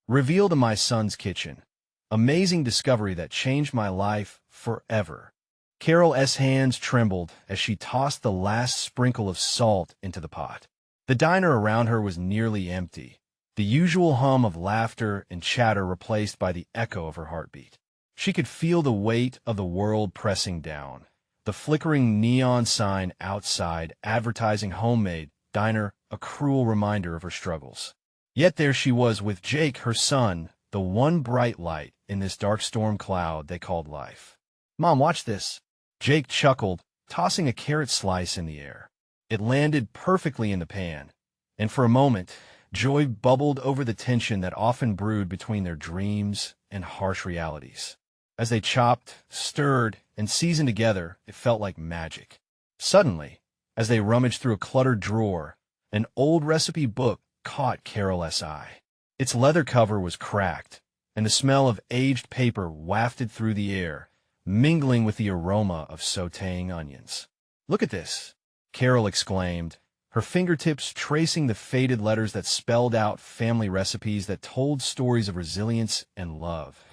Revealed in my son's kitchen. Amazing discovery that changed my life forever. Carol's hands trembled as she tossed the last sprinkle of salt into the pot. The diner around her was nearly empty, the usual hum of laughter and chatter replaced by the echo of her heartbeat. She could feel the weight of the world pressing down, the flickering neon sign outside advertising homemade diner, a cruel reminder of her struggles. Yet there she was with Jake, her son, the one bright light in this dark storm cloud they called life. "Mom, watch this." Jake chuckled, tossing a carrot slice in the air. It landed perfectly in the pan, and for a moment, joy bubbled over the tension that often brewed between their dreams and harsh realities. As they chopped, stirred, and seasoned together, it felt like magic. Suddenly, as they rummaged through a cluttered drawer, an old recipe book caught Carol's eye. Its leather cover was cracked, and the smell of aged paper wafted through the air, mingling with the aroma of sautéing onions. "Look at this," Carol exclaimed, her fingertips tracing the faded letters that spelled out family recipes that told stories of resilience and love.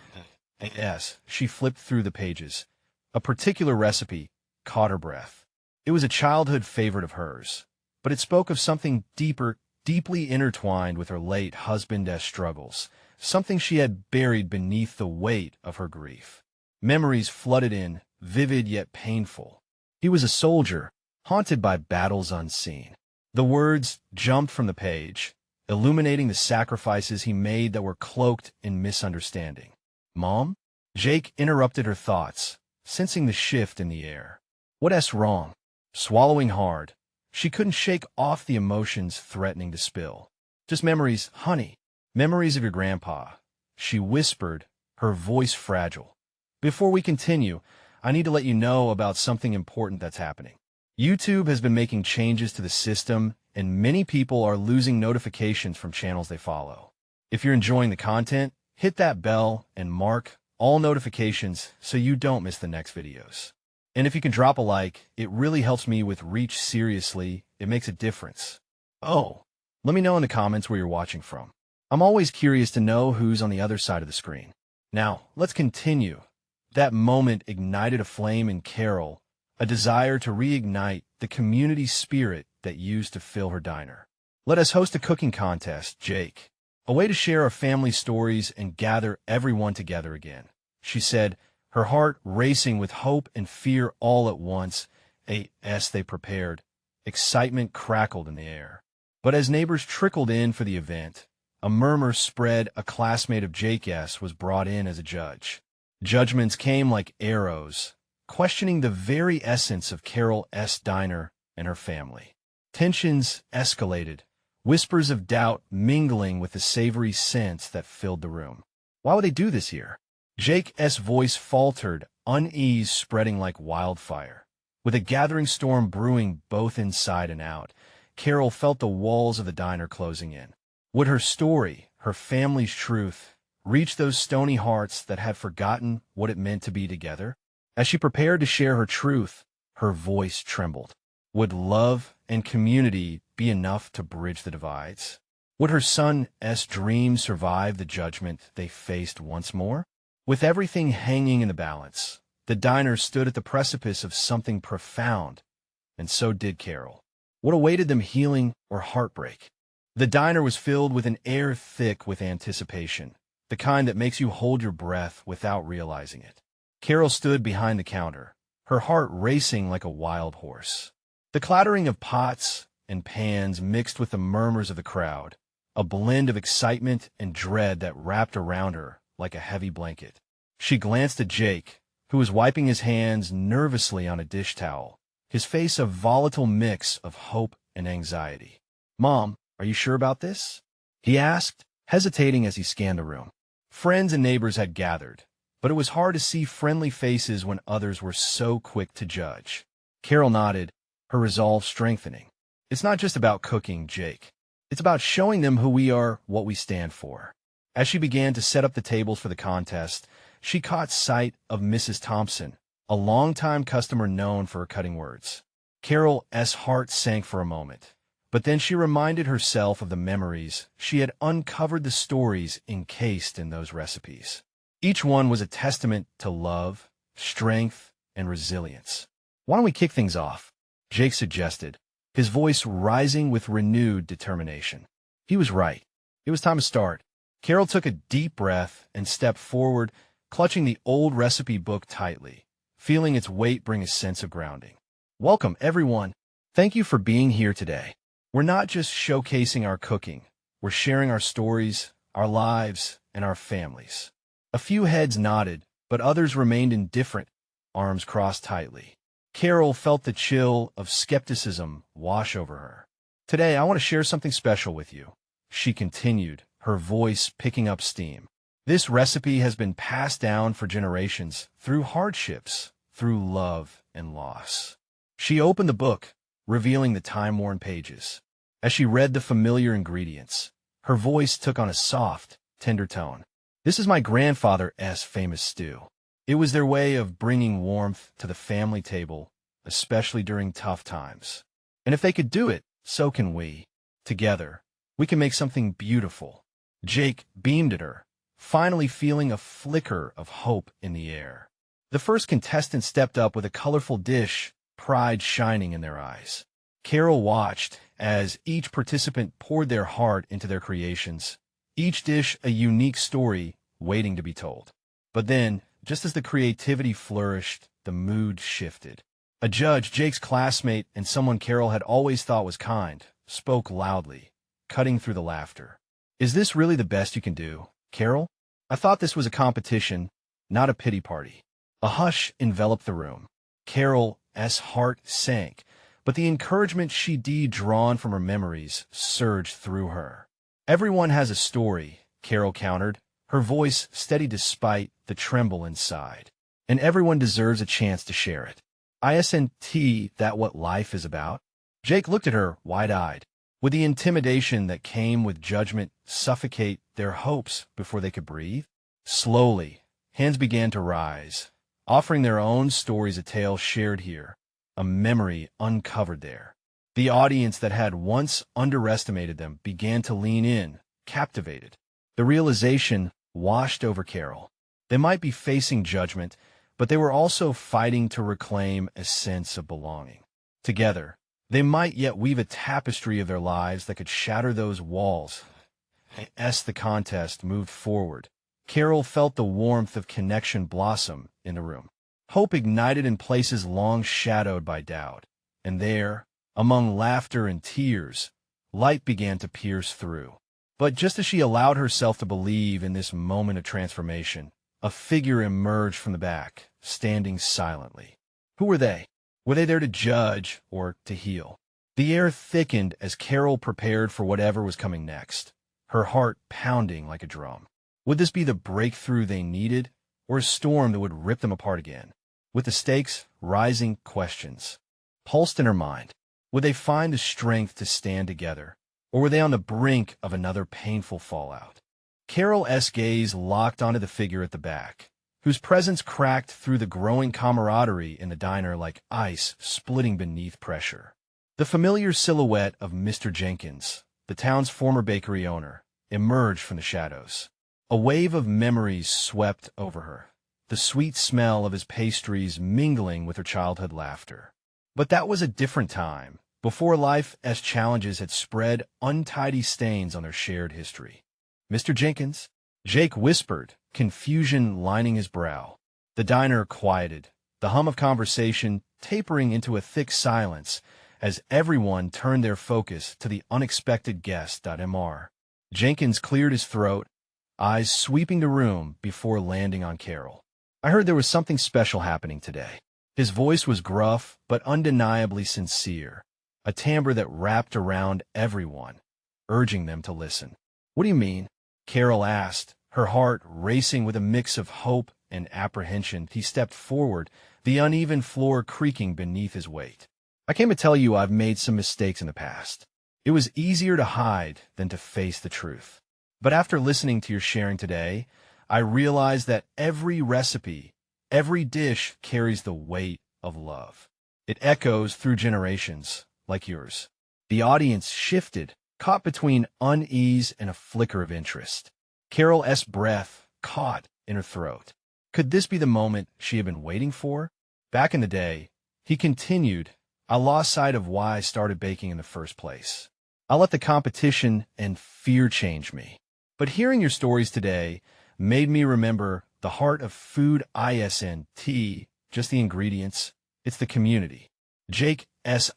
Yes, she flipped through the pages. A particular recipe caught her breath. It was a childhood favorite of hers, but it spoke of something deeply intertwined with her late husband's struggles, something she had buried beneath the weight of her grief. Memories flooded in, vivid yet painful. He was a soldier, haunted by battles unseen. The words jumped from the page, illuminating the sacrifices he made that were cloaked in misunderstanding. "Mom?" Jake interrupted her thoughts, sensing the shift in the air. "What's wrong?" Swallowing hard, she couldn't shake off the emotions threatening to spill. "Just memories, honey. Memories of your grandpa," she whispered, her voice fragile. "Before we continue, I need to let you know about something important that's happening. YouTube has been making changes to the system, and many people are losing notifications from channels they follow. If you're enjoying the content, hit that bell and mark all notifications so you don't miss the next videos. And if you can drop a like, it really helps me with reach. Seriously, it makes a difference. Oh, let me know in the comments where you're watching from. I'm always curious to know who's on the other side of the screen. Now, let's continue. That moment ignited a flame in Carol, a desire to reignite the community spirit that used to fill her diner. "Let us host a cooking contest, Jake. A way to share our family stories and gather everyone together again," she said, her heart racing with hope and fear all at once. As they prepared, excitement crackled in the air. But as neighbors trickled in for the event, a murmur spread. A classmate of Jake's was brought in as a judge. Judgments came like arrows, questioning the very essence of Carol's diner and her family. Tensions escalated, whispers of doubt mingling with the savory scents that filled the room. "Why would they do this here?" Jake's voice faltered, unease spreading like wildfire. With a gathering storm brewing both inside and out, Carol felt the walls of the diner closing in. Would her story, her family's truth, reach those stony hearts that had forgotten what it meant to be together? As she prepared to share her truth, her voice trembled. Would love and community be enough to bridge the divides? Would her son's dreams survive the judgment they faced once more? With everything hanging in the balance, the diner stood at the precipice of something profound, and so did Carol. What awaited them, healing or heartbreak? The diner was filled with an air thick with anticipation, the kind that makes you hold your breath without realizing it. Carol stood behind the counter, her heart racing like a wild horse. The clattering of pots and pans mixed with the murmurs of the crowd, a blend of excitement and dread that wrapped around her like a heavy blanket. She glanced at Jake, who was wiping his hands nervously on a dish towel, his face a volatile mix of hope and anxiety. "Mom, are you sure about this?" he asked, hesitating as he scanned the room. Friends and neighbors had gathered, but it was hard to see friendly faces when others were so quick to judge. Carol nodded, her resolve strengthening. "It's not just about cooking, Jake. It's about showing them who we are, what we stand for." As she began to set up the tables for the contest, she caught sight of Mrs. Thompson, a longtime customer known for her cutting words. Carol's heart sank for a moment. But then she reminded herself of the memories. She had uncovered the stories encased in those recipes. Each one was a testament to love, strength, and resilience. "Why don't we kick things off?" Jake suggested, his voice rising with renewed determination. He was right. It was time to start. Carol took a deep breath and stepped forward, clutching the old recipe book tightly, feeling its weight bring a sense of grounding. "Welcome, everyone. Thank you for being here today. We're not just showcasing our cooking. We're sharing our stories, our lives, and our families." A few heads nodded, but others remained indifferent, arms crossed tightly. Carol felt the chill of skepticism wash over her. "Today, I want to share something special with you," she continued, her voice picking up steam. "This recipe has been passed down for generations, through hardships, through love and loss." She opened the book, revealing the time-worn pages. As she read the familiar ingredients, her voice took on a soft, tender tone. "This is my grandfather's famous stew. It was their way of bringing warmth to the family table, especially during tough times. And if they could do it, so can we. Together, we can make something beautiful." Jake beamed at her, finally feeling a flicker of hope in the air. The first contestant stepped up with a colorful dish, pride shining in their eyes. Carol watched as each participant poured their heart into their creations, each dish a unique story waiting to be told. But then, just as the creativity flourished, the mood shifted. A judge, Jake's classmate and someone Carol had always thought was kind, spoke loudly, cutting through the laughter. "Is this really the best you can do, Carol? I thought this was a competition, not a pity party." A hush enveloped the room. Carol's heart sank, but the encouragement she'd drawn from her memories surged through her. "Everyone has a story," Carol countered, her voice steady despite the tremble inside. "And everyone deserves a chance to share it. Isn't that what life is about?" Jake looked at her, wide-eyed. Would the intimidation that came with judgment suffocate their hopes before they could breathe? Slowly, hands began to rise, offering their own stories, a tale shared here, a memory uncovered there. The audience that had once underestimated them began to lean in, captivated. The realization washed over Carol. They might be facing judgment, but they were also fighting to reclaim a sense of belonging. Together, they might yet weave a tapestry of their lives that could shatter those walls. As the contest moved forward, Carol felt the warmth of connection blossom in the room. Hope ignited in places long shadowed by doubt. And there, among laughter and tears, light began to pierce through. But just as she allowed herself to believe in this moment of transformation, a figure emerged from the back, standing silently. Who were they? Were they there to judge or to heal? The air thickened as Carol prepared for whatever was coming next, her heart pounding like a drum. Would this be the breakthrough they needed, or a storm that would rip them apart again? With the stakes rising, questions pulsed in her mind. Would they find the strength to stand together, or were they on the brink of another painful fallout? Carol's gaze locked onto the figure at the back, whose presence cracked through the growing camaraderie in the diner like ice splitting beneath pressure. The familiar silhouette of Mr. Jenkins, the town's former bakery owner, emerged from the shadows. A wave of memories swept over her, the sweet smell of his pastries mingling with her childhood laughter. But that was a different time, before life's challenges had spread untidy stains on their shared history. "Mr. Jenkins?" Jake whispered, confusion lining his brow. The diner quieted, the hum of conversation tapering into a thick silence as everyone turned their focus to the unexpected guest. Mr. Jenkins cleared his throat, eyes sweeping the room before landing on Carol. "I heard there was something special happening today." His voice was gruff but undeniably sincere, a timbre that wrapped around everyone, urging them to listen. "What do you mean?" Carol asked, her heart racing with a mix of hope and apprehension. He stepped forward, the uneven floor creaking beneath his weight. "I came to tell you I've made some mistakes in the past. It was easier to hide than to face the truth. But after listening to your sharing today, I realized that every recipe, every dish carries the weight of love. It echoes through generations, like yours. The audience shifted, caught between unease and a flicker of interest. Carol's breath caught in her throat. Could this be the moment she had been waiting for? Back in the day, he continued, I lost sight of why I started baking in the first place. I let the competition and fear change me. But hearing your stories today made me remember the heart of food isn't just the ingredients, it's the community. Jake's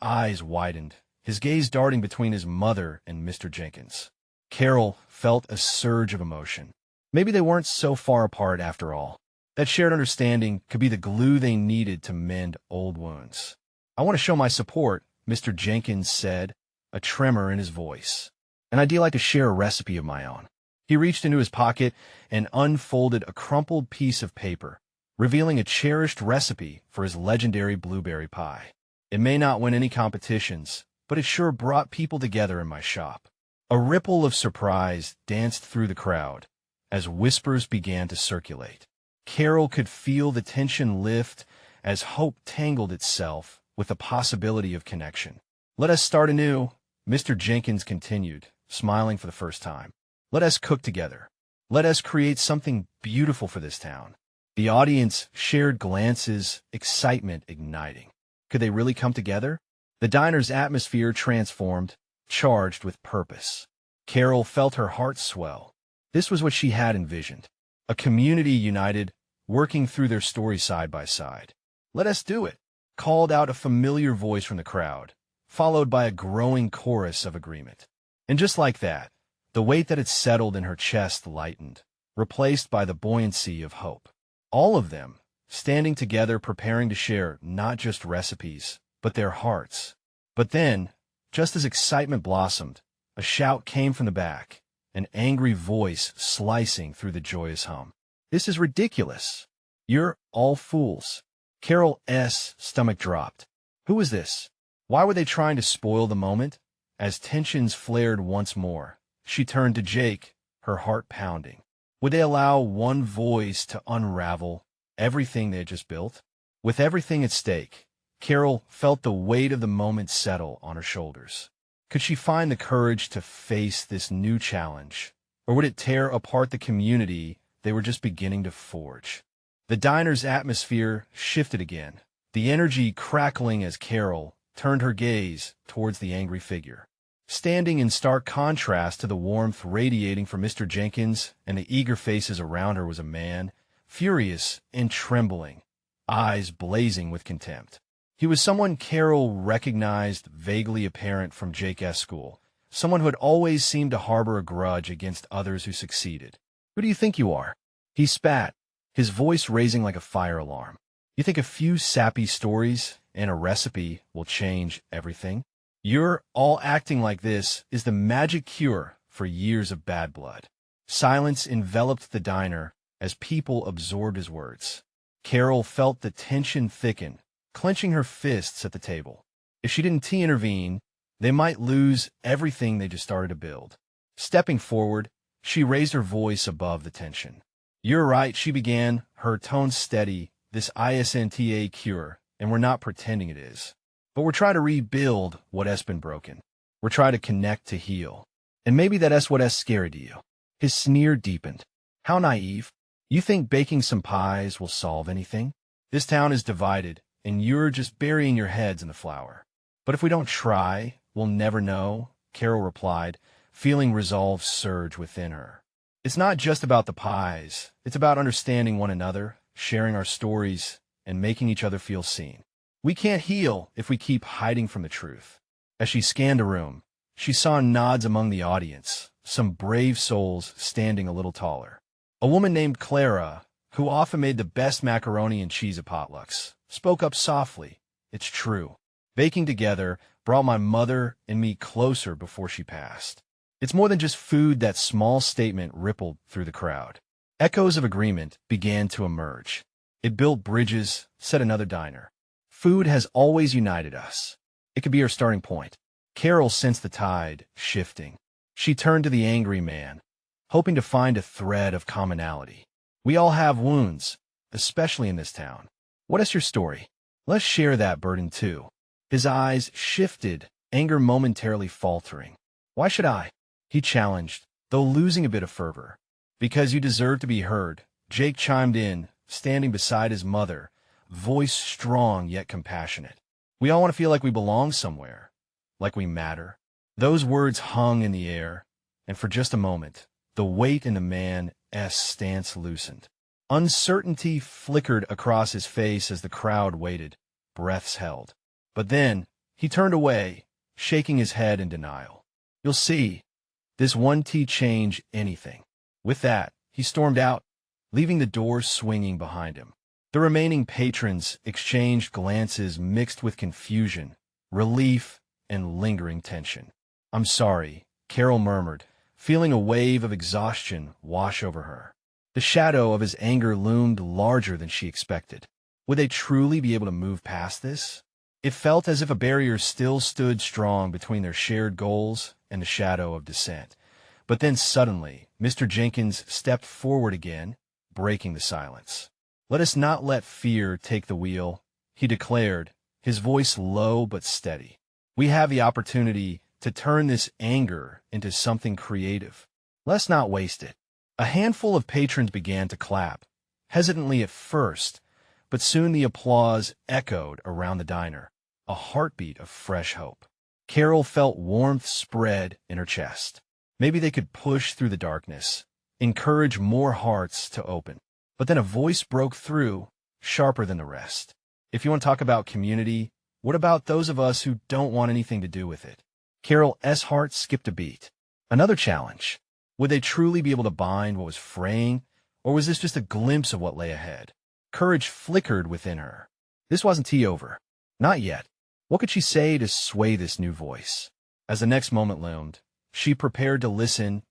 eyes widened, his gaze darting between his mother and Mr. Jenkins. Carol felt a surge of emotion. Maybe they weren't so far apart after all. That shared understanding could be the glue they needed to mend old wounds. I want to show my support, Mr. Jenkins said, a tremor in his voice. And I'd like to share a recipe of my own. He reached into his pocket and unfolded a crumpled piece of paper, revealing a cherished recipe for his legendary blueberry pie. It may not win any competitions, but it sure brought people together in my shop. A ripple of surprise danced through the crowd as whispers began to circulate. Carol could feel the tension lift as hope tangled itself with the possibility of connection. Let us start anew, Mr. Jenkins continued, smiling for the first time. Let us cook together. Let us create something beautiful for this town. The audience shared glances, excitement igniting. Could they really come together? The diner's atmosphere transformed, charged with purpose. Carol felt her heart swell. This was what she had envisioned. A community united, working through their stories side by side. Let us do it, called out a familiar voice from the crowd, followed by a growing chorus of agreement. And just like that, the weight that had settled in her chest lightened, replaced by the buoyancy of hope. All of them, standing together preparing to share not just recipes, but their hearts. But then, just as excitement blossomed, a shout came from the back, an angry voice slicing through the joyous hum. This is ridiculous. You're all fools. Carol's stomach dropped. Who is this? Why were they trying to spoil the moment? As tensions flared once more, she turned to Jake, her heart pounding. Would they allow one voice to unravel everything they had just built? With everything at stake, Carol felt the weight of the moment settle on her shoulders. Could she find the courage to face this new challenge, or would it tear apart the community they were just beginning to forge? The diner's atmosphere shifted again, the energy crackling as Carol turned her gaze towards the angry figure. Standing in stark contrast to the warmth radiating from Mr. Jenkins and the eager faces around her was a man, furious and trembling, eyes blazing with contempt. He was someone Carol recognized, vaguely apparent from Jake's school, someone who had always seemed to harbor a grudge against others who succeeded. Who do you think you are? He spat, his voice raising like a fire alarm. You think a few sappy stories and a recipe will change everything? You're all acting like this is the magic cure for years of bad blood. Silence enveloped the diner as people absorbed his words. Carol felt the tension thicken, clenching her fists at the table. If she didn't intervene, they might lose everything they just started to build. Stepping forward, she raised her voice above the tension. You're right, she began, her tone steady. This isn't a cure, and we're not pretending it is. But we're trying to rebuild what has been broken. We're trying to connect to heal. And maybe that's what has scared you. His sneer deepened. How naive. You think baking some pies will solve anything? This town is divided, and you're just burying your heads in the flour. But if we don't try, we'll never know, Carol replied, feeling resolve surge within her. It's not just about the pies. It's about understanding one another, sharing our stories, and making each other feel seen. We can't heal if we keep hiding from the truth. As she scanned the room, she saw nods among the audience, some brave souls standing a little taller. A woman named Clara, who often made the best macaroni and cheese at potlucks, spoke up softly. It's true. Baking together brought my mother and me closer before she passed. It's more than just food. That small statement rippled through the crowd. Echoes of agreement began to emerge. It built bridges, said another diner. Food has always united us. It could be our starting point. Carol sensed the tide shifting. She turned to the angry man, hoping to find a thread of commonality. We all have wounds, especially in this town. What is your story? Let's share that burden too. His eyes shifted anger momentarily faltering. "Why should I?" he challenged, though losing a bit of fervor. "Because you deserve to be heard," Jake chimed in, standing beside his mother, voice strong yet compassionate. "We all want to feel like we belong somewhere, like we matter." Those words hung in the air, and for just a moment, the weight in the man's stance loosened. Uncertainty flickered across his face as the crowd waited, breaths held. But then, he turned away, shaking his head in denial. "You'll see. This one tea change anything." With that, he stormed out, leaving the door swinging behind him. The remaining patrons exchanged glances mixed with confusion, relief, and lingering tension. "I'm sorry," Carol murmured, feeling a wave of exhaustion wash over her. The shadow of his anger loomed larger than she expected. Would they truly be able to move past this? It felt as if a barrier still stood strong between their shared goals and the shadow of dissent. But then suddenly, Mr. Jenkins stepped forward again, breaking the silence. "Let us not let fear take the wheel," he declared, his voice low but steady. "We have the opportunity to turn this anger into something creative. Let's not waste it." A handful of patrons began to clap, hesitantly at first, but soon the applause echoed around the diner, a heartbeat of fresh hope. Carol felt warmth spread in her chest. Maybe they could push through the darkness, encourage more hearts to open. But then a voice broke through, sharper than the rest. "If you want to talk about community, what about those of us who don't want anything to do with it?" Carol's heart skipped a beat. Another challenge. Would they truly be able to bind what was fraying, or was this just a glimpse of what lay ahead? Courage flickered within her. This wasn't tea over. Not yet. What could she say to sway this new voice? As the next moment loomed, she prepared to listen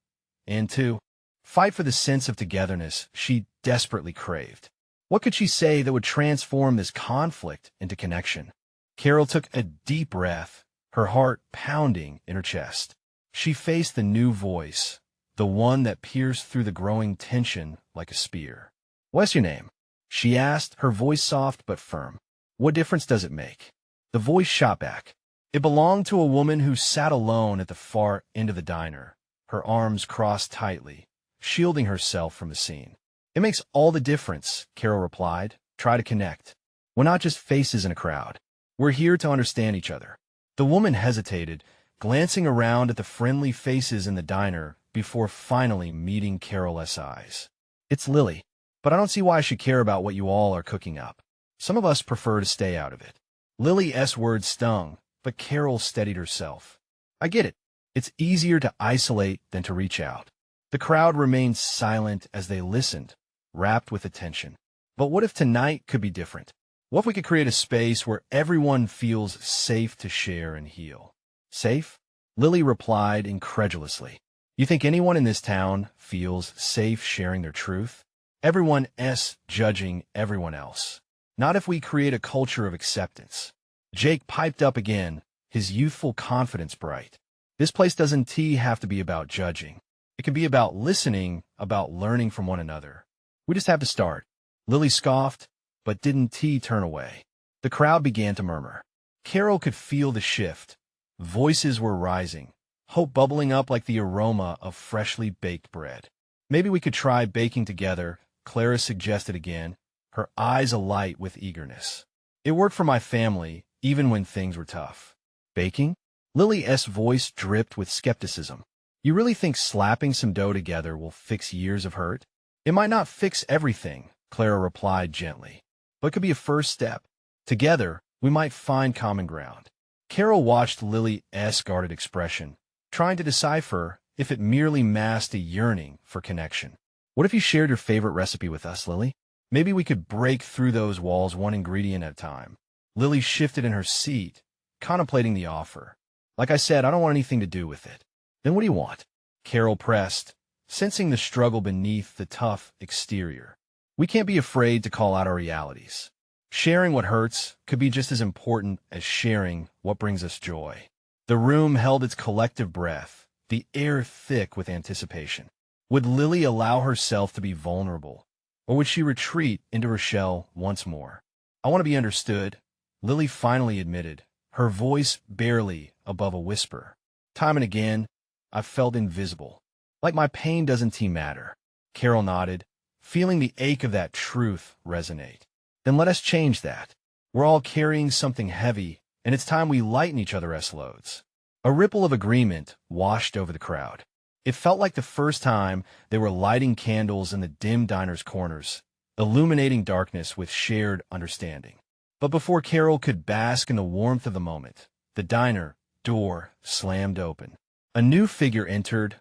and to fight for the sense of togetherness she desperately craved. What could she say that would transform this conflict into connection? Carol took a deep breath, her heart pounding in her chest. She faced the new voice, the one that pierced through the growing tension like a spear. "What's your name?" she asked, her voice soft but firm. "What difference does it make?" The voice shot back. It belonged to a woman who sat alone at the far end of the diner, her arms crossed tightly, shielding herself from the scene. "It makes all the difference," Carol replied. "Try to connect. We're not just faces in a crowd. We're here to understand each other." The woman hesitated, glancing around at the friendly faces in the diner before finally meeting Carol's eyes. "It's Lily, but I don't see why I should care about what you all are cooking up. Some of us prefer to stay out of it." Lily's words stung, but Carol steadied herself. "I get it. It's easier to isolate than to reach out." The crowd remained silent as they listened, wrapped with attention. But what if tonight could be different? What if we could create a space where everyone feels safe to share and heal? "Safe?" Lily replied incredulously. "You think anyone in this town feels safe sharing their truth? Everyone's judging everyone else. Not if we create a culture of acceptance." Jake piped up again, his youthful confidence bright. "This place doesn't have to be about judging. It can be about listening, about learning from one another. We just have to start." Lily scoffed, but didn't turn away. The crowd began to murmur. Carol could feel the shift. Voices were rising, hope bubbling up like the aroma of freshly baked bread. "Maybe we could try baking together," Clara suggested again, her eyes alight with eagerness. "It worked for my family, even when things were tough." "Baking?" Lily's voice dripped with skepticism. "You really think slapping some dough together will fix years of hurt?" "It might not fix everything," Clara replied gently, "but it could be a first step. Together, we might find common ground." Carol watched Lily's guarded expression, trying to decipher if it merely masked a yearning for connection. "What if you shared your favorite recipe with us, Lily? Maybe we could break through those walls one ingredient at a time." Lily shifted in her seat, contemplating the offer. "Like I said, I don't want anything to do with it." "Then what do you want?" Carol pressed, sensing the struggle beneath the tough exterior. "We can't be afraid to call out our realities. Sharing what hurts could be just as important as sharing what brings us joy." The room held its collective breath, the air thick with anticipation. Would Lily allow herself to be vulnerable, or would she retreat into her shell once more? "I want to be understood," Lily finally admitted, her voice barely above a whisper. Time and again, I've felt invisible, like my pain doesn't matter. Carol nodded, feeling the ache of that truth resonate. Then let us change that. We're all carrying something heavy, and it's time we lighten each other's loads. A ripple of agreement washed over the crowd. It felt like the first time they were lighting candles in the dim diner's corners, illuminating darkness with shared understanding. But before Carol could bask in the warmth of the moment, the diner door slammed open. A new figure entered,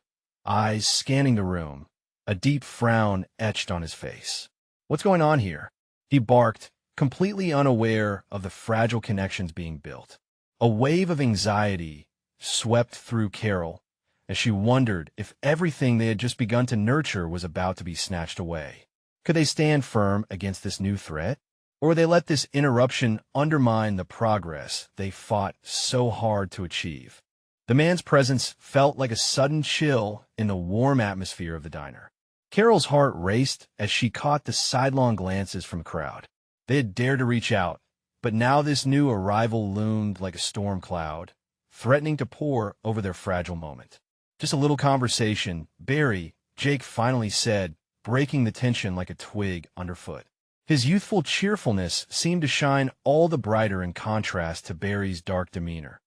eyes scanning the room, a deep frown etched on his face. "What's going on here?" he barked, completely unaware of the fragile connections being built. A wave of anxiety swept through Carol as she wondered if everything they had just begun to nurture was about to be snatched away. Could they stand firm against this new threat? Or would they let this interruption undermine the progress they fought so hard to achieve? The man's presence felt like a sudden chill in the warm atmosphere of the diner. Carol's heart raced as she caught the sidelong glances from the crowd. They had dared to reach out, but now this new arrival loomed like a storm cloud, threatening to pour over their fragile moment. "Just a little conversation, Barry," Jake finally said, breaking the tension like a twig underfoot. His youthful cheerfulness seemed to shine all the brighter in contrast to Barry's dark demeanor.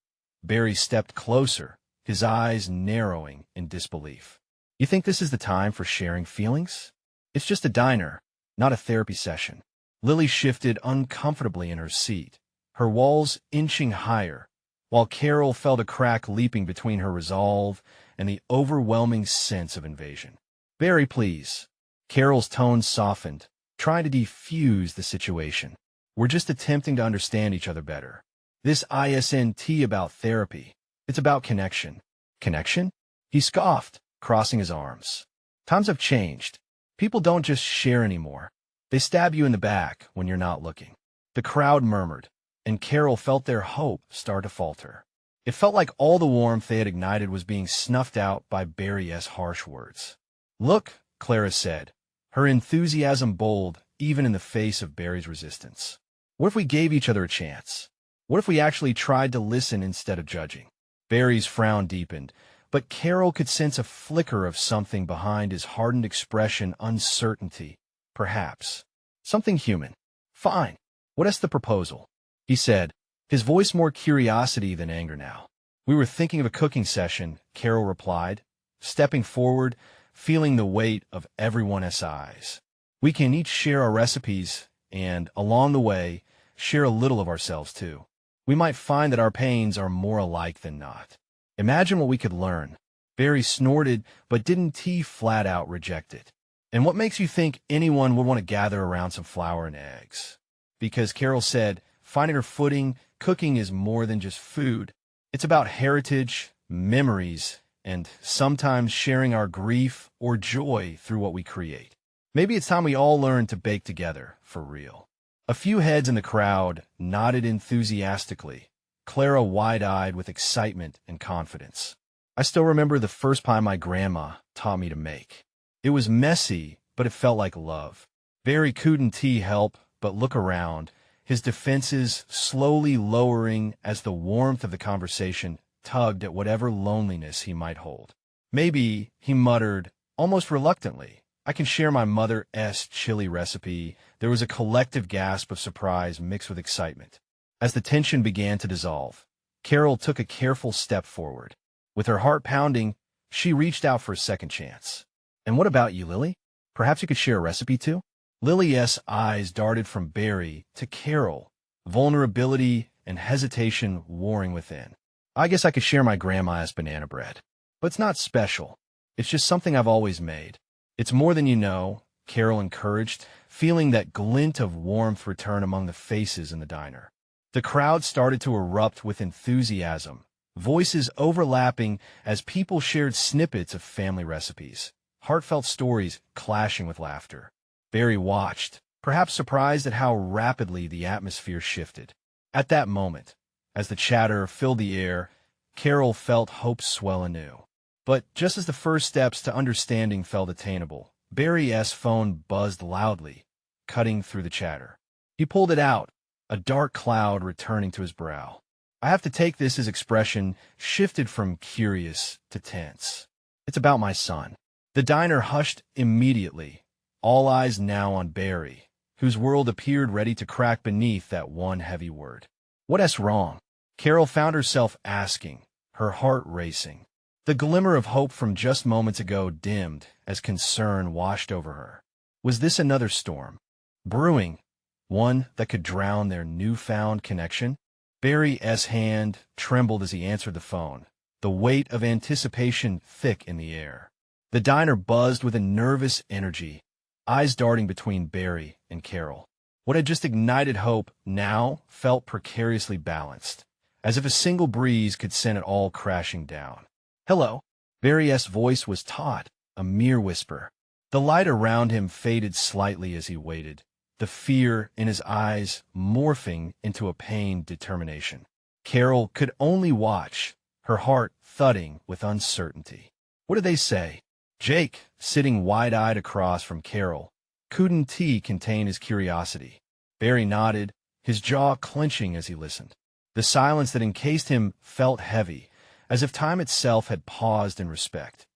Barry stepped closer, his eyes narrowing in disbelief. "You think this is the time for sharing feelings? It's just a diner, not a therapy session." Lily shifted uncomfortably in her seat, her walls inching higher, while Carol felt a crack leaping between her resolve and the overwhelming sense of invasion. "Barry, please." Carol's tone softened, trying to defuse the situation. "We're just attempting to understand each other better. This isn't about therapy. It's about connection." "Connection?" he scoffed, crossing his arms. "Times have changed. People don't just share anymore. They stab you in the back when you're not looking." The crowd murmured, and Carol felt their hope start to falter. It felt like all the warmth they had ignited was being snuffed out by Barry's harsh words. "Look," Clara said, her enthusiasm bold even in the face of Barry's resistance. "What if we gave each other a chance? What if we actually tried to listen instead of judging?" Barry's frown deepened, but Carol could sense a flicker of something behind his hardened expression, uncertainty, perhaps. Something human. "Fine. What is the proposal?" he said, his voice more curiosity than anger now. "We were thinking of a cooking session," Carol replied, stepping forward, feeling the weight of everyone's eyes. "We can each share our recipes and, along the way, share a little of ourselves too. We might find that our pains are more alike than not. Imagine what we could learn." Barry snorted, but didn't flat out reject it. "And what makes you think anyone would want to gather around some flour and eggs?" Because Carol said, finding her footing, cooking is more than just food. It's about heritage, memories, and sometimes sharing our grief or joy through what we create. Maybe it's time we all learn to bake together, for real. A few heads in the crowd nodded enthusiastically, Clara wide-eyed with excitement and confidence. "I still remember the first pie my grandma taught me to make. It was messy, but it felt like love." Barry couldn't help but look around, his defenses slowly lowering as the warmth of the conversation tugged at whatever loneliness he might hold. "Maybe," he muttered, almost reluctantly, "I can share my mother's chili recipe." There was a collective gasp of surprise mixed with excitement. As the tension began to dissolve, Carol took a careful step forward. With her heart pounding, she reached out for a second chance. "And what about you, Lily? Perhaps you could share a recipe too?" Lily's eyes darted from Barry to Carol, vulnerability and hesitation warring within. "I guess I could share my grandma's banana bread. But it's not special. It's just something I've always made." "It's more than you know," Carol encouraged, feeling that glint of warmth return among the faces in the diner. The crowd started to erupt with enthusiasm, voices overlapping as people shared snippets of family recipes, heartfelt stories clashing with laughter. Barry watched, perhaps surprised at how rapidly the atmosphere shifted. At that moment, as the chatter filled the air, Carol felt hope swell anew. But just as the first steps to understanding felt attainable, Barry's phone buzzed loudly, cutting through the chatter. He pulled it out, a dark cloud returning to his brow. I have to take this as expression shifted from curious to tense. It's about my son. The diner hushed immediately, all eyes now on Barry, whose world appeared ready to crack beneath that one heavy word. What's wrong? Carol found herself asking, her heart racing. The glimmer of hope from just moments ago dimmed as concern washed over her. Was this another storm? Brewing, one that could drown their newfound connection? Barry's hand trembled as he answered the phone, the weight of anticipation thick in the air. The diner buzzed with a nervous energy, eyes darting between Barry and Carol. What had just ignited hope now felt precariously balanced, as if a single breeze could send it all crashing down. Hello. Barry's voice was taut, a mere whisper. The light around him faded slightly as he waited, the fear in his eyes morphing into a pained determination. Carol could only watch, her heart thudding with uncertainty. What did they say? Jake, sitting wide-eyed across from Carol, couldn't contain his curiosity. Barry nodded, his jaw clenching as he listened. The silence that encased him felt heavy, as if time itself had paused in respect.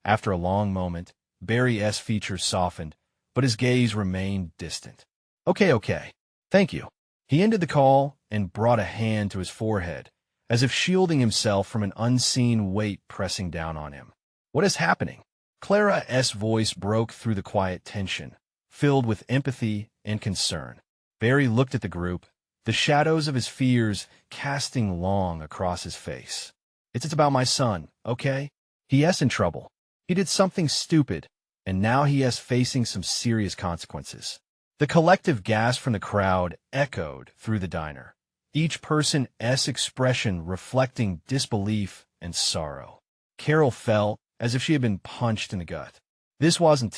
After a long moment, Barry's features softened, but his gaze remained distant. Okay. Thank you. He ended the call and brought a hand to his forehead, as if shielding himself from an unseen weight pressing down on him. What is happening? Clara's voice broke through the quiet tension, filled with empathy and concern. Barry looked at the group, the shadows of his fears casting long across his face. It's about my son, okay? He's in trouble. He did something stupid, and now he is facing some serious consequences. The collective gasp from the crowd echoed through the diner, each person's expression reflecting disbelief and sorrow. Carol felt as if she had been punched in the gut. This wasn't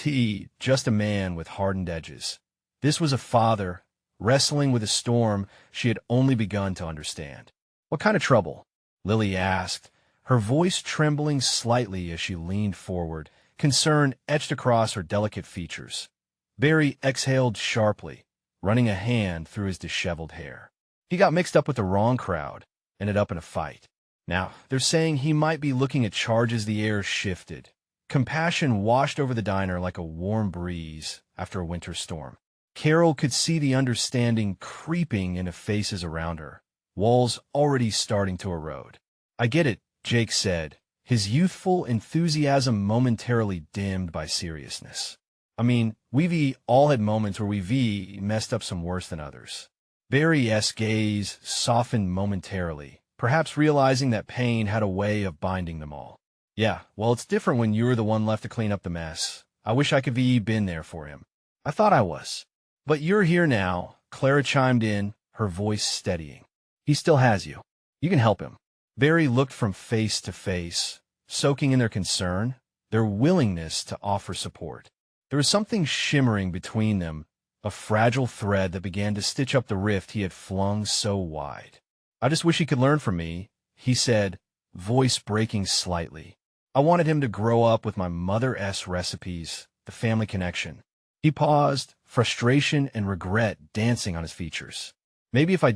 just a man with hardened edges. This was a father wrestling with a storm she had only begun to understand. What kind of trouble? Lily asked, her voice trembling slightly as she leaned forward, concern etched across her delicate features. Barry exhaled sharply, running a hand through his disheveled hair. He got mixed up with the wrong crowd, ended up in a fight. Now, they're saying he might be looking at charges. The air shifted. Compassion washed over the diner like a warm breeze after a winter storm. Carol could see the understanding creeping into faces around her, walls already starting to erode. I get it, Jake said, his youthful enthusiasm momentarily dimmed by seriousness. I mean, we've all had moments where we've messed up some worse than others. Barry's gaze softened momentarily, perhaps realizing that pain had a way of binding them all. Yeah, well, it's different when you're the one left to clean up the mess. I wish I could have been there for him. I thought I was. But you're here now, Clara chimed in, her voice steadying. He still has you. You can help him. Barry looked from face to face, soaking in their concern, their willingness to offer support. There was something shimmering between them, a fragile thread that began to stitch up the rift he had flung so wide. I just wish he could learn from me, he said, voice breaking slightly. I wanted him to grow up with my mother's recipes, the family connection. He paused, frustration and regret dancing on his features. Maybe if I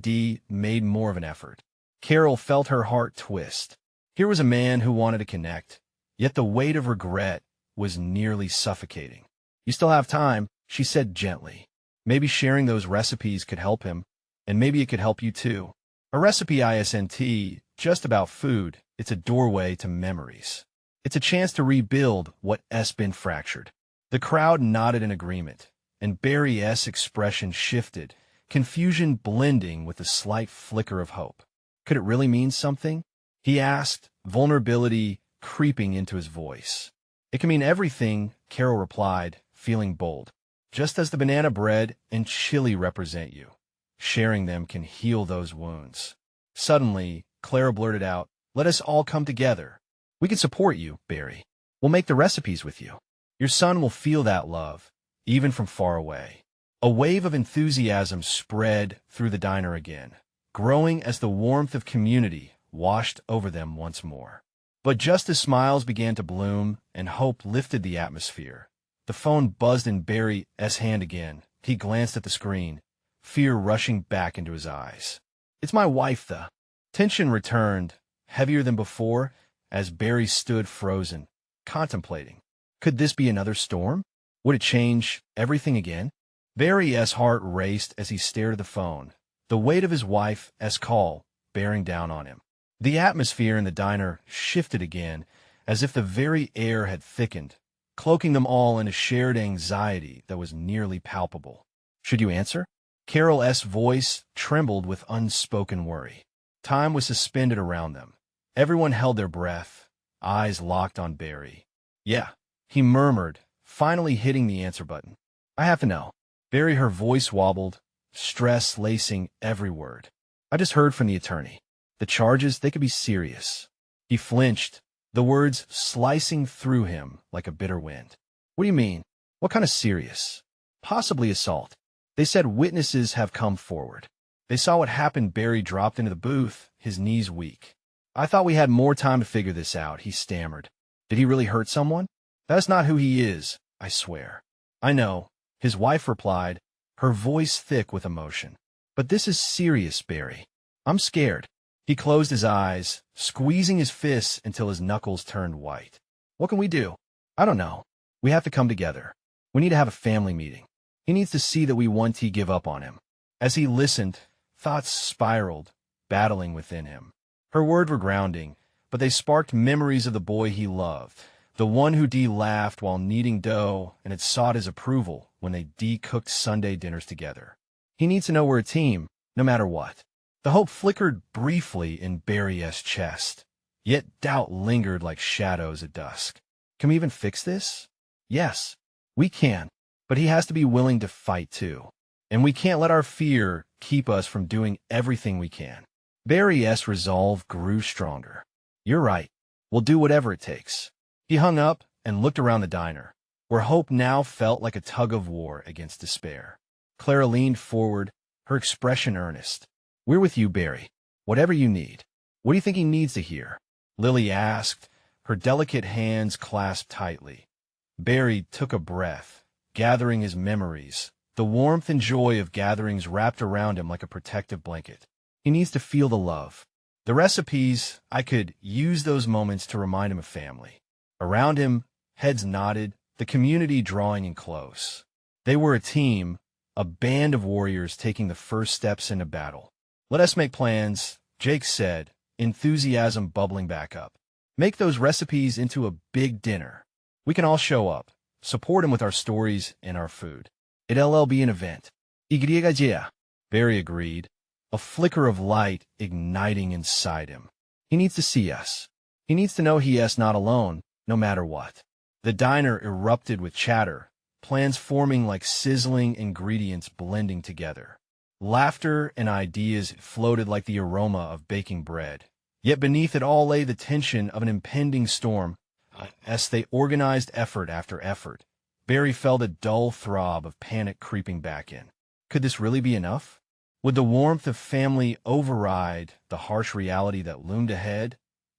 made more of an effort. Carol felt her heart twist. Here was a man who wanted to connect, yet the weight of regret was nearly suffocating. You still have time, she said gently. Maybe sharing those recipes could help him, and maybe it could help you too. A recipe isn't just about food, it's a doorway to memories. It's a chance to rebuild what's been fractured. The crowd nodded in agreement, and Barry's expression shifted, confusion blending with a slight flicker of hope. Could it really mean something? He asked, vulnerability creeping into his voice. It can mean everything, Carol replied, feeling bold. Just as the banana bread and chili represent you. Sharing them can heal those wounds. Suddenly, Clara blurted out, let us all come together. We can support you, Barry. We'll make the recipes with you. Your son will feel that love, even from far away. A wave of enthusiasm spread through the diner again, growing as the warmth of community washed over them once more. But just as smiles began to bloom and hope lifted the atmosphere, the phone buzzed in Barry's hand again. He glanced at the screen, fear rushing back into his eyes. It's my wife, Tension returned, heavier than before, as Barry stood frozen, contemplating. Could this be another storm? Would it change everything again? Barry's heart raced as he stared at the phone, the weight of his wife's call bearing down on him. The atmosphere in the diner shifted again, as if the very air had thickened, cloaking them all in a shared anxiety that was nearly palpable. Should you answer? Carol's voice trembled with unspoken worry. Time was suspended around them. Everyone held their breath, eyes locked on Barry. Yeah, he murmured, finally hitting the answer button. I have to know. Barry, her voice wobbled, stress lacing every word. I just heard from the attorney. The charges, they could be serious. He flinched, the words slicing through him like a bitter wind. What do you mean? What kind of serious? Possibly assault. They said witnesses have come forward. They saw what happened. Barry dropped into the booth, his knees weak. I thought we had more time to figure this out, he stammered. Did he really hurt someone? That's not who he is, I swear. I know, his wife replied, her voice thick with emotion. But this is serious, Barry. I'm scared. He closed his eyes, squeezing his fists until his knuckles turned white. What can we do? I don't know. We have to come together. We need to have a family meeting. He needs to see that we won't give up on him. As he listened, thoughts spiraled, battling within him. Her words were grounding, but they sparked memories of the boy he loved, the one who laughed while kneading dough and had sought his approval when they cooked Sunday dinners together. He needs to know we're a team, no matter what. The hope flickered briefly in Barry's chest, yet doubt lingered like shadows at dusk. Can we even fix this? Yes, we can, but he has to be willing to fight too. And we can't let our fear keep us from doing everything we can. Barry's resolve grew stronger. You're right. We'll do whatever it takes. He hung up and looked around the diner, where hope now felt like a tug of war against despair. Clara leaned forward, her expression earnest. We're with you, Barry. Whatever you need. What do you think he needs to hear? Lily asked, her delicate hands clasped tightly. Barry took a breath, gathering his memories, the warmth and joy of gatherings wrapped around him like a protective blanket. He needs to feel the love. The recipes, I could use those moments to remind him of family. Around him, heads nodded, the community drawing in close. They were a team, a band of warriors taking the first steps into battle. Let us make plans, Jake said, enthusiasm bubbling back up. Make those recipes into a big dinner. We can all show up, support him with our stories and our food. It'll be an event. Igriagagia, Barry agreed, a flicker of light igniting inside him. He needs to see us. He needs to know he is not alone, no matter what. The diner erupted with chatter, plans forming like sizzling ingredients blending together. Laughter and ideas floated like the aroma of baking bread. Yet beneath it all lay the tension of an impending storm. As they organized effort after effort, Barry felt a dull throb of panic creeping back in. Could this really be enough? Would the warmth of family override the harsh reality that loomed ahead?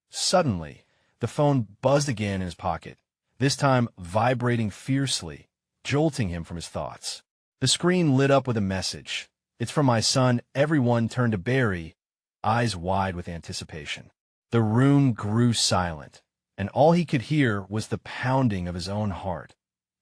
Suddenly, the phone buzzed again in his pocket, this time vibrating fiercely, jolting him from his thoughts. The screen lit up with a message. It's from my son. Everyone turned to Barry, eyes wide with anticipation. The room grew silent, and all he could hear was the pounding of his own heart.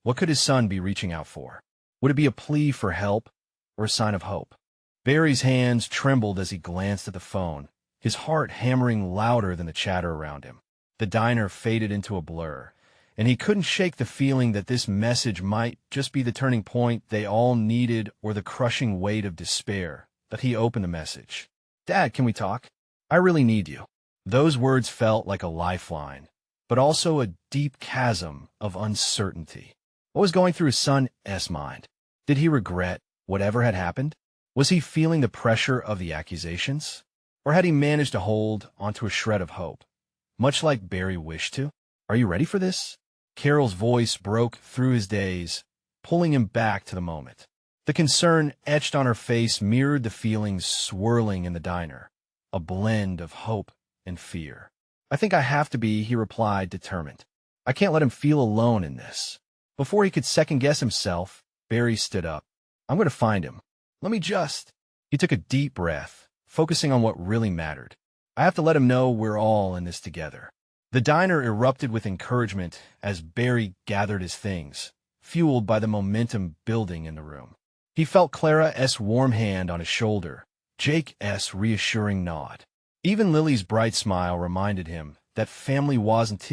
What could his son be reaching out for? Would it be a plea for help or a sign of hope? Barry's hands trembled as he glanced at the phone, his heart hammering louder than the chatter around him. The diner faded into a blur, and he couldn't shake the feeling that this message might just be the turning point they all needed or the crushing weight of despair. But he opened the message. Dad, can we talk? I really need you. Those words felt like a lifeline, but also a deep chasm of uncertainty. What was going through his son's mind? Did he regret whatever had happened? Was he feeling the pressure of the accusations? Or had he managed to hold onto a shred of hope, much like Barry wished to? Are you ready for this? Carol's voice broke through his daze, pulling him back to the moment. The concern etched on her face mirrored the feelings swirling in the diner, a blend of hope and fear. I think I have to be, he replied, determined. I can't let him feel alone in this. Before he could second-guess himself, Barry stood up. I'm going to find him. Let me just... He took a deep breath, focusing on what really mattered. I have to let him know we're all in this together. The diner erupted with encouragement as Barry gathered his things, fueled by the momentum building in the room. He felt Clara's warm hand on his shoulder, Jake's reassuring nod. Even Lily's bright smile reminded him that family wasn't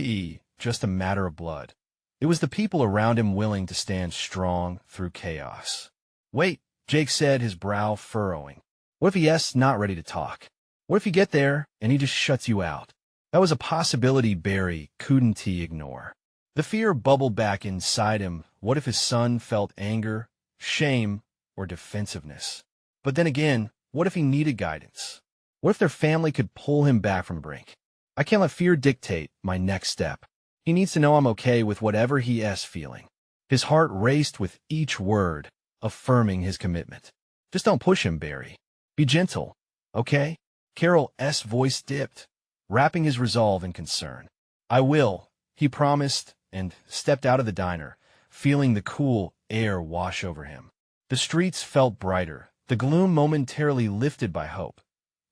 just a matter of blood. It was the people around him willing to stand strong through chaos. Wait, Jake said, his brow furrowing. What if he's not ready to talk? What if you get there and he just shuts you out? That was a possibility Barry couldn't ignore. The fear bubbled back inside him. What if his son felt anger, shame, or defensiveness? But then again, what if he needed guidance? What if their family could pull him back from the brink? I can't let fear dictate my next step. He needs to know I'm okay with whatever he is feeling. His heart raced with each word, affirming his commitment. Just don't push him, Barry. Be gentle, okay? Carol's voice dipped, wrapping his resolve in concern. I will, he promised, and stepped out of the diner, feeling the cool air wash over him. The streets felt brighter, the gloom momentarily lifted by hope.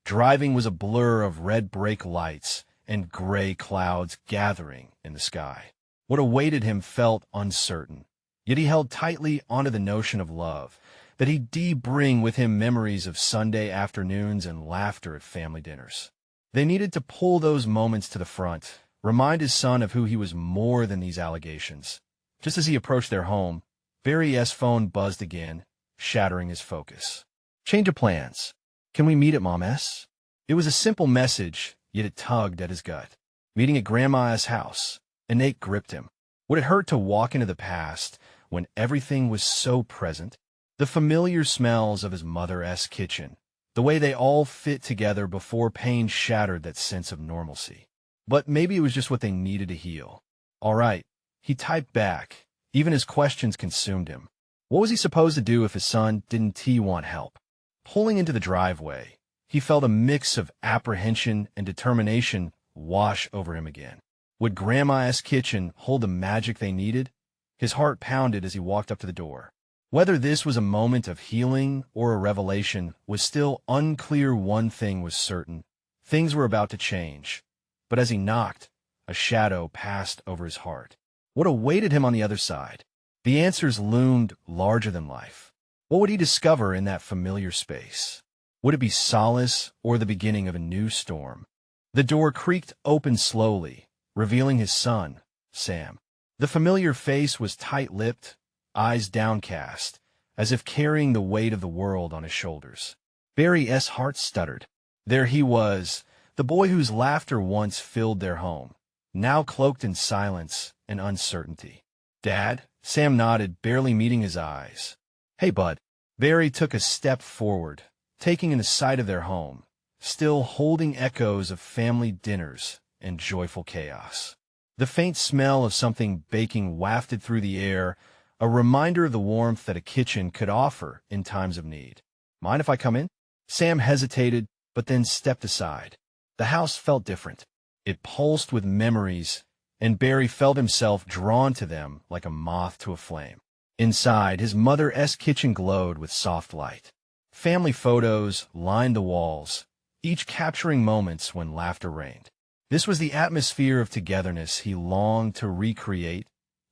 Driving was a blur of red brake lights and gray clouds gathering in the sky. What awaited him felt uncertain, yet he held tightly onto the notion of love, that he'd bring with him memories of Sunday afternoons and laughter at family dinners. They needed to pull those moments to the front, remind his son of who he was more than these allegations. Just as he approached their home, Barry's phone buzzed again, shattering his focus. Change of plans. Can we meet at Mom's? It was a simple message, yet it tugged at his gut. Meeting at Grandma's house. An ache gripped him. Would it hurt to walk into the past when everything was so present? The familiar smells of his mother's kitchen, the way they all fit together before pain shattered that sense of normalcy. But maybe it was just what they needed to heal. All right, he typed back, even as questions consumed him. What was he supposed to do if his son didn't want help? Pulling into the driveway, he felt a mix of apprehension and determination wash over him again. Would Grandma's kitchen hold the magic they needed? His heart pounded as he walked up to the door. Whether this was a moment of healing or a revelation was still unclear. One thing was certain. Things were about to change. But as he knocked, a shadow passed over his heart. What awaited him on the other side? The answers loomed larger than life. What would he discover in that familiar space? Would it be solace or the beginning of a new storm? The door creaked open slowly, revealing his son, Sam. The familiar face was tight-lipped, eyes downcast, as if carrying the weight of the world on his shoulders. Barry's heart stuttered. There he was, the boy whose laughter once filled their home, now cloaked in silence and uncertainty. Dad? Sam nodded, barely meeting his eyes. Hey, bud. Barry took a step forward, taking in the sight of their home, still holding echoes of family dinners and joyful chaos. The faint smell of something baking wafted through the air, a reminder of the warmth that a kitchen could offer in times of need. Mind if I come in? Sam hesitated, but then stepped aside. The house felt different. It pulsed with memories, and Barry felt himself drawn to them like a moth to a flame. Inside, his mother's kitchen glowed with soft light. Family photos lined the walls, each capturing moments when laughter reigned. This was the atmosphere of togetherness he longed to recreate,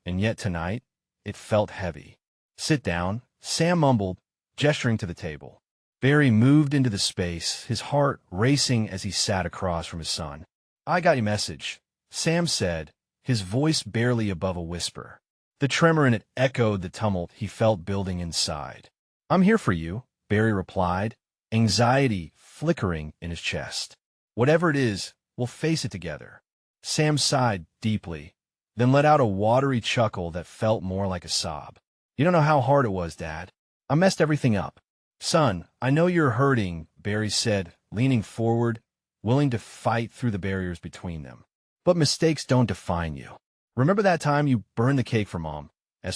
and yet tonight, it felt heavy. Sit down, Sam mumbled, gesturing to the table. Barry moved into the space, his heart racing as he sat across from his son. I got your message, Sam said, his voice barely above a whisper. The tremor in it echoed the tumult he felt building inside. I'm here for you, Barry replied, anxiety flickering in his chest. Whatever it is, we'll face it together. Sam sighed deeply, then let out a watery chuckle that felt more like a sob. You don't know how hard it was, Dad. I messed everything up. Son, I know you're hurting, Barry said, leaning forward, willing to fight through the barriers between them. But mistakes don't define you. Remember that time you burned the cake for Mom's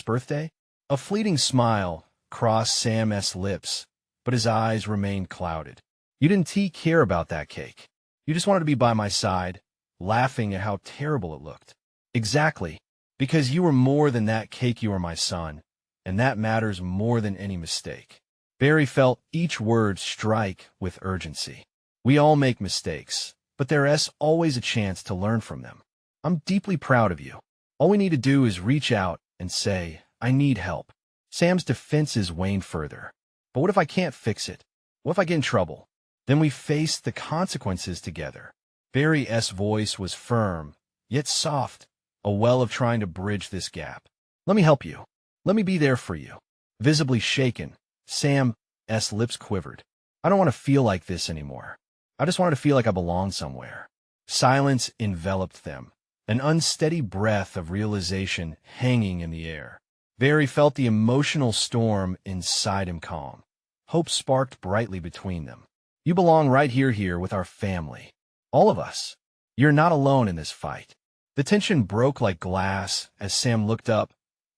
birthday? A fleeting smile crossed Sam's lips, but his eyes remained clouded. You didn't care about that cake. You just wanted to be by my side, laughing at how terrible it looked. Exactly. Because you were more than that cake, you were my son, and that matters more than any mistake. Barry felt each word strike with urgency. We all make mistakes, but there's always a chance to learn from them. I'm deeply proud of you. All we need to do is reach out and say, I need help. Sam's defenses waned further. But what if I can't fix it? What if I get in trouble? Then we faced the consequences together. Barry's voice was firm, yet soft, a well of trying to bridge this gap. Let me help you. Let me be there for you. Visibly shaken, Sam's lips quivered. I don't want to feel like this anymore. I just wanted to feel like I belonged somewhere. Silence enveloped them, an unsteady breath of realization hanging in the air. Barry felt the emotional storm inside him calm. Hope sparked brightly between them. You belong right here with our family. All of us. You're not alone in this fight. The tension broke like glass as Sam looked up,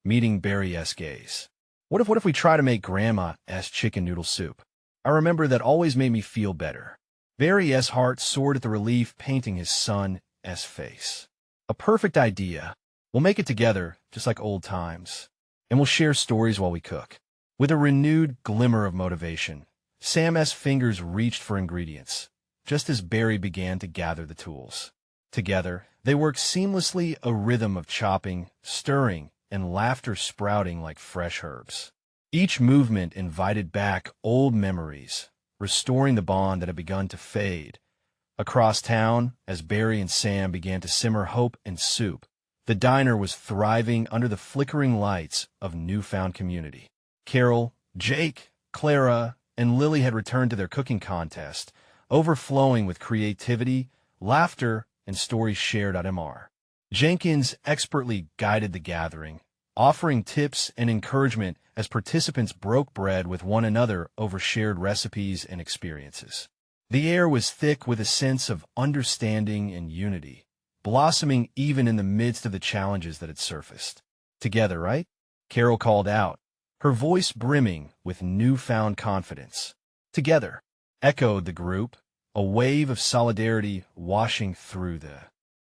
meeting Barry's gaze. What if we try to make Grandma's chicken noodle soup? I remember that always made me feel better. Barry's heart soared at the relief painting his son's face. A perfect idea. We'll make it together, just like old times. And we'll share stories while we cook. With a renewed glimmer of motivation, Sam's fingers reached for ingredients, just as Barry began to gather the tools. Together, they worked seamlessly, a rhythm of chopping, stirring, and laughter sprouting like fresh herbs. Each movement invited back old memories, restoring the bond that had begun to fade. Across town, as Barry and Sam began to simmer hope and soup, the diner was thriving under the flickering lights of newfound community. Carol, Jake, Clara, and Lily had returned to their cooking contest, overflowing with creativity, laughter, and stories shared at MR. Jenkins expertly guided the gathering, offering tips and encouragement as participants broke bread with one another over shared recipes and experiences. The air was thick with a sense of understanding and unity, blossoming even in the midst of the challenges that had surfaced. Together, right? Carol called out, her voice brimming with newfound confidence. Together, echoed the group, a wave of solidarity washing through the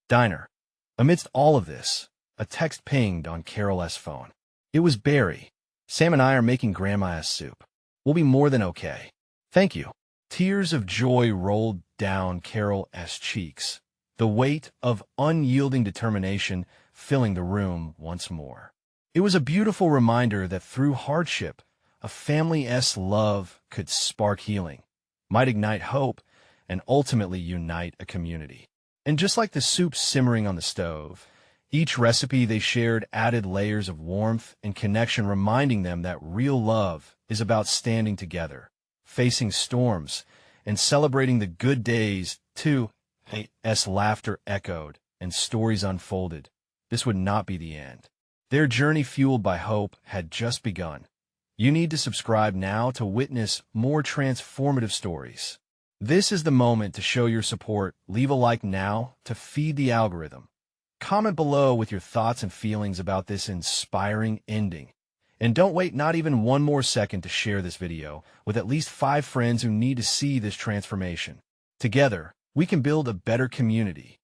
diner. Amidst all of this, a text pinged on Carol's phone. It was Barry. Sam and I are making Grandma's soup. We'll be more than okay. Thank you. Tears of joy rolled down Carol's cheeks, the weight of unyielding determination filling the room once more. It was a beautiful reminder that through hardship, a family's love could spark healing, might ignite hope, and ultimately unite a community. And just like the soup simmering on the stove, each recipe they shared added layers of warmth and connection, reminding them that real love is about standing together, facing storms, and celebrating the good days, too. As laughter echoed and stories unfolded, this would not be the end. Their journey fueled by hope had just begun. You need to subscribe now to witness more transformative stories. This is the moment to show your support. Leave a like now to feed the algorithm. Comment below with your thoughts and feelings about this inspiring ending. And don't wait not even one more second to share this video with at least 5 friends who need to see this transformation. Together, we can build a better community,